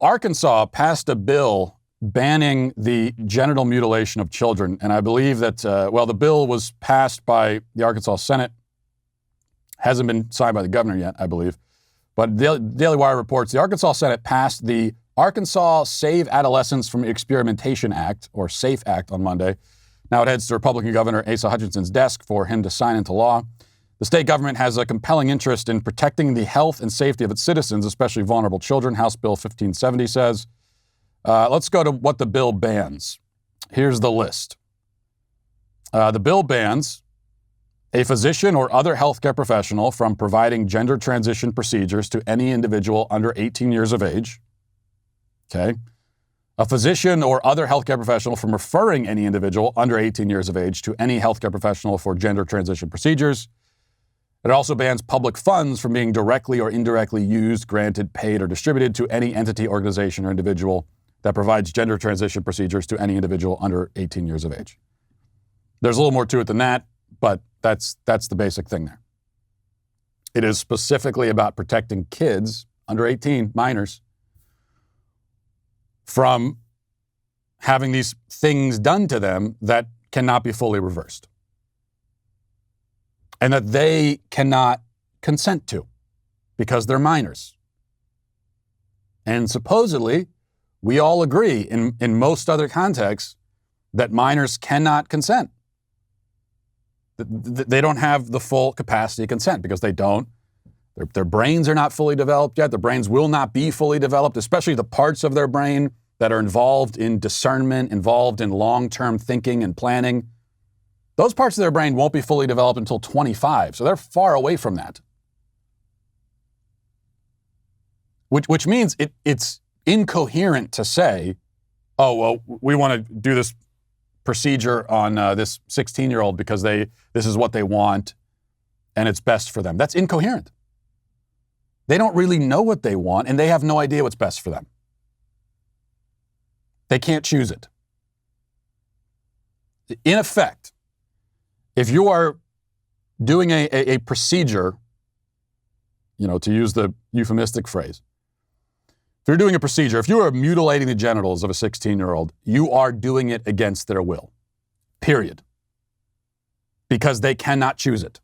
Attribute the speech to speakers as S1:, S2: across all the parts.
S1: Arkansas passed a bill banning the genital mutilation of children. And I believe that, the bill was passed by the Arkansas Senate. Hasn't been signed by the governor yet, I believe. But Daily Wire reports the Arkansas Senate passed the Arkansas Save Adolescents from Experimentation Act, or SAFE Act, on Monday. Now it heads to Republican Governor Asa Hutchinson's desk for him to sign into law. The state government has a compelling interest in protecting the health and safety of its citizens, especially vulnerable children, House Bill 1570 says. Let's go to what the bill bans. Here's the list. The bill bans a physician or other healthcare professional from providing gender transition procedures to any individual under 18 years of age. Okay. A physician or other healthcare professional from referring any individual under 18 years of age to any healthcare professional for gender transition procedures. It also bans public funds from being directly or indirectly used, granted, paid, or distributed to any entity, organization, or individual that provides gender transition procedures to any individual under 18 years of age. There's a little more to it than that, but that's the basic thing there. It is specifically about protecting kids under 18, minors, from having these things done to them that cannot be fully reversed and that they cannot consent to because they're minors. And supposedly, we all agree in most other contexts that minors cannot consent. They don't have the full capacity to consent because they don't. Their brains are not fully developed yet. Their brains will not be fully developed, especially the parts of their brain that are involved in discernment, involved in long-term thinking and planning. Those parts of their brain won't be fully developed until 25, so they're far away from that. Which means it's incoherent to say, oh, well, we want to do this procedure on this 16-year-old because this is what they want and it's best for them. That's incoherent. They don't really know what they want, and they have no idea what's best for them. They can't choose it. In effect, if you are doing a procedure, to use the euphemistic phrase, if you're doing a procedure, if you are mutilating the genitals of a 16-year-old, you are doing it against their will, period. Because they cannot choose it.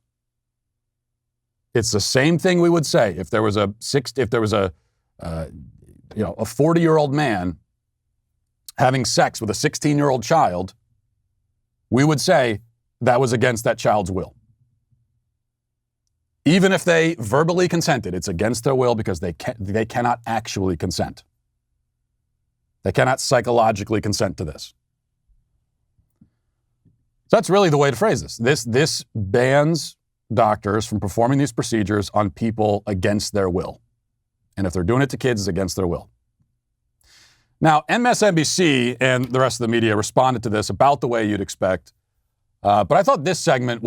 S1: It's the same thing we would say if there was a 40-year-old man having sex with a 16-year-old child, we would say that was against that child's will. Even if they verbally consented, it's against their will because they cannot actually consent. They cannot psychologically consent to this. So that's really the way to phrase this. This bans doctors from performing these procedures on people against their will. And if they're doing it to kids, it's against their will. Now, MSNBC and the rest of the media responded to this about the way you'd expect. But I thought this segment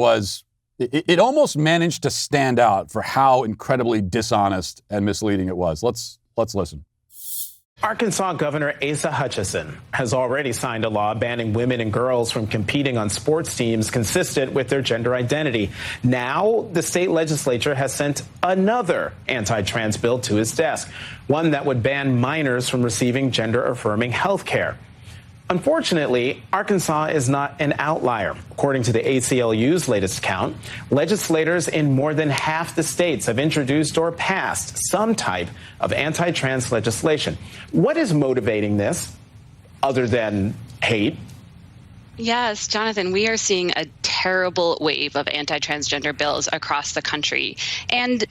S1: it almost managed to stand out for how incredibly dishonest and misleading it was. Let's listen.
S2: Arkansas Governor Asa Hutchinson has already signed a law banning women and girls from competing on sports teams consistent with their gender identity. Now, the state legislature has sent another anti-trans bill to his desk, one that would ban minors from receiving gender-affirming health care. Unfortunately, Arkansas is not an outlier. According to the ACLU's latest count, legislators in more than half the states have introduced or passed some type of anti-trans legislation. What is motivating this, other than hate?
S3: Yes, Jonathan, we are seeing a terrible wave of anti-transgender bills across the country. And,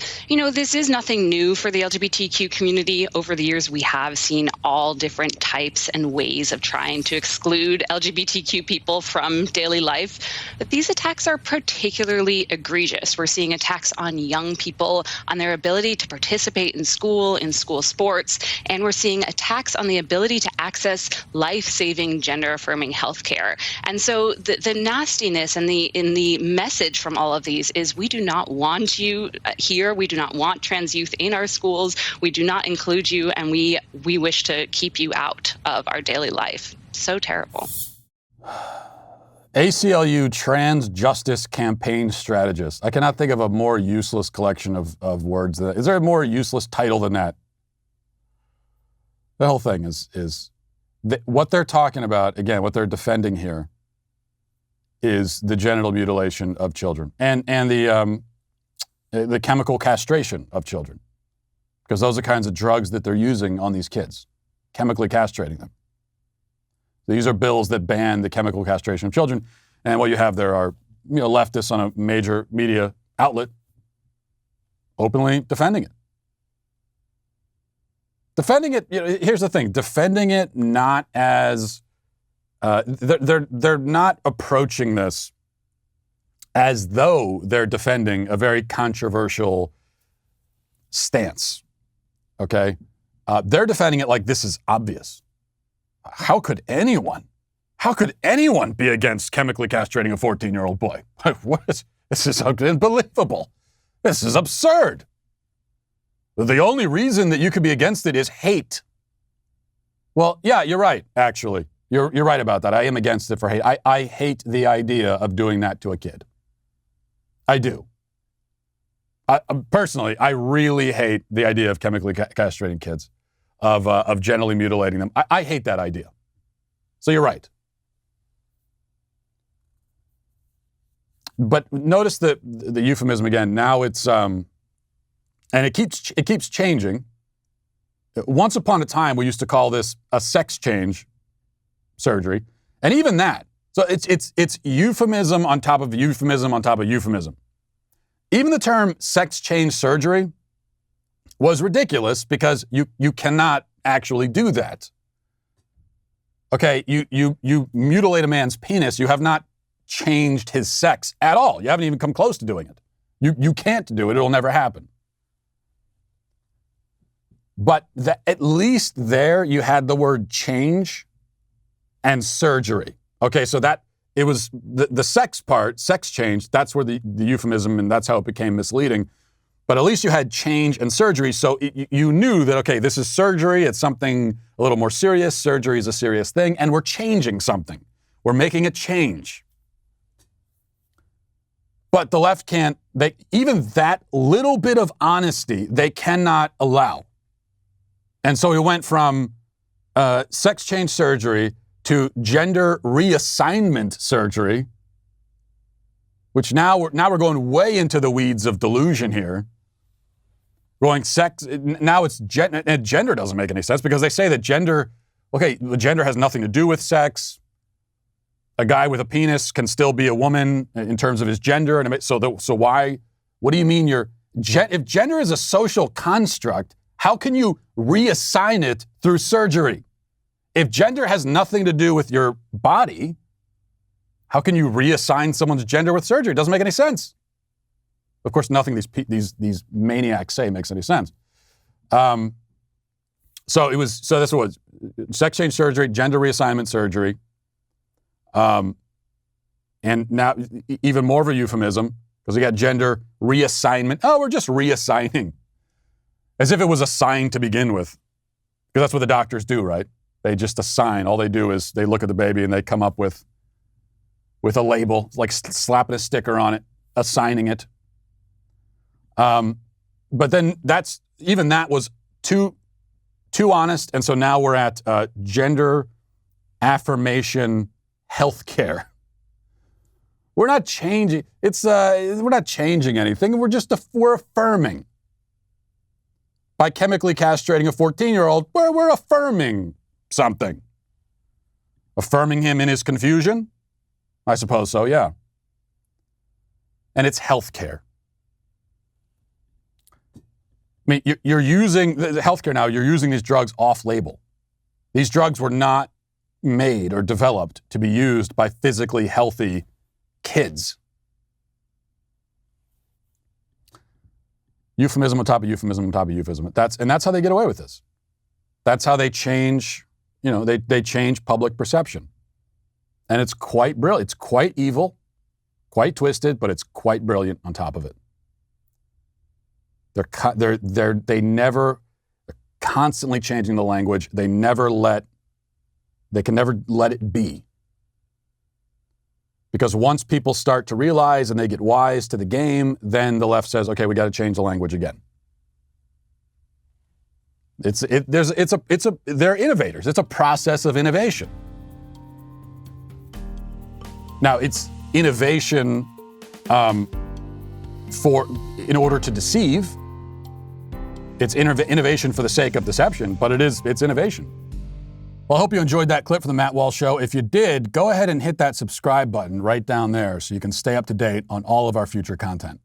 S3: this is nothing new for the LGBTQ community. Over the years, we have seen all different types and ways of trying to exclude LGBTQ people from daily life. But these attacks are particularly egregious. We're seeing attacks on young people, on their ability to participate in school sports, and we're seeing attacks on the ability to access life-saving gender-affirming health care. And so the nastiness and the message from all of these is we do not want you here. We do not want trans youth in our schools. We do not include you, and we wish to keep you out of our daily life. So terrible.
S1: ACLU Trans Justice Campaign Strategist. I cannot think of a more useless collection of words. Is there a more useless title than that? The whole thing is what they're talking about, again, what they're defending here is the genital mutilation of children and the chemical castration of children, because those are kinds of drugs that they're using on these kids, chemically castrating them. These are bills that ban the chemical castration of children, and what you have there are leftists on a major media outlet openly defending it. Defending it, here's the thing, defending it not as, they're not approaching this as though they're defending a very controversial stance, okay? They're defending it like this is obvious. How could anyone be against chemically castrating a 14-year-old boy? This is unbelievable. This is absurd. The only reason that you could be against it is hate. Well, yeah, you're right, actually. You're right about that. I am against it for hate. I hate the idea of doing that to a kid. I do. Personally, I really hate the idea of chemically castrating kids, of genitally mutilating them. I hate that idea. So you're right. But notice the euphemism again. Now it's... and it keeps changing. Once upon a time, we used to call this a sex change surgery, and even that. So it's euphemism on top of euphemism on top of euphemism. Even the term sex change surgery was ridiculous because you cannot actually do that. Okay, you mutilate a man's penis. You have not changed his sex at all. You haven't even come close to doing it. You can't do it. It'll never happen. But at least there you had the word change and surgery. Okay, so that it was the sex part, sex change, that's where the euphemism, and that's how it became misleading. But at least you had change and surgery, so you knew that, okay, this is surgery, it's something a little more serious, surgery is a serious thing, and we're changing something. We're making a change. But the left can't, even that little bit of honesty, they cannot allow. And so we went from sex change surgery to gender reassignment surgery, which now we're going way into the weeds of delusion here. Going sex, now it's gender, and gender doesn't make any sense because they say that gender has nothing to do with sex. A guy with a penis can still be a woman in terms of his gender. And so why, what do you mean if gender is a social construct, how can you reassign it through surgery? If gender has nothing to do with your body, how can you reassign someone's gender with surgery? It doesn't make any sense. Of course, nothing these maniacs say makes any sense. So this was sex change surgery, gender reassignment surgery, and now even more of a euphemism because we got gender reassignment. Oh, we're just reassigning. As if it was assigned to begin with. Because that's what the doctors do, right? They just assign. All they do is they look at the baby and they come up with a label, like slapping a sticker on it, assigning it. But then that was too honest. And so now we're at gender affirmation healthcare. We're not changing. We're not changing anything. We're affirming. By chemically castrating a 14-year-old, we're affirming something. Affirming him in his confusion? I suppose so, yeah. And it's healthcare. I mean, you're using the healthcare now, you're using these drugs off-label. These drugs were not made or developed to be used by physically healthy kids. Euphemism on top of euphemism on top of euphemism. That's how they get away with this. That's how they change, they change public perception. And it's quite brilliant. It's quite evil, quite twisted, but it's quite brilliant on top of it. They're constantly changing the language. They can never let it be. Because once people start to realize and they get wise to the game, then the left says, okay, we got to change the language again. They're innovators. It's a process of innovation. Now, it's innovation in order to deceive. It's innovation for the sake of deception, but it's innovation. Well, I hope you enjoyed that clip from the Matt Walsh Show. If you did, go ahead and hit that subscribe button right down there so you can stay up to date on all of our future content.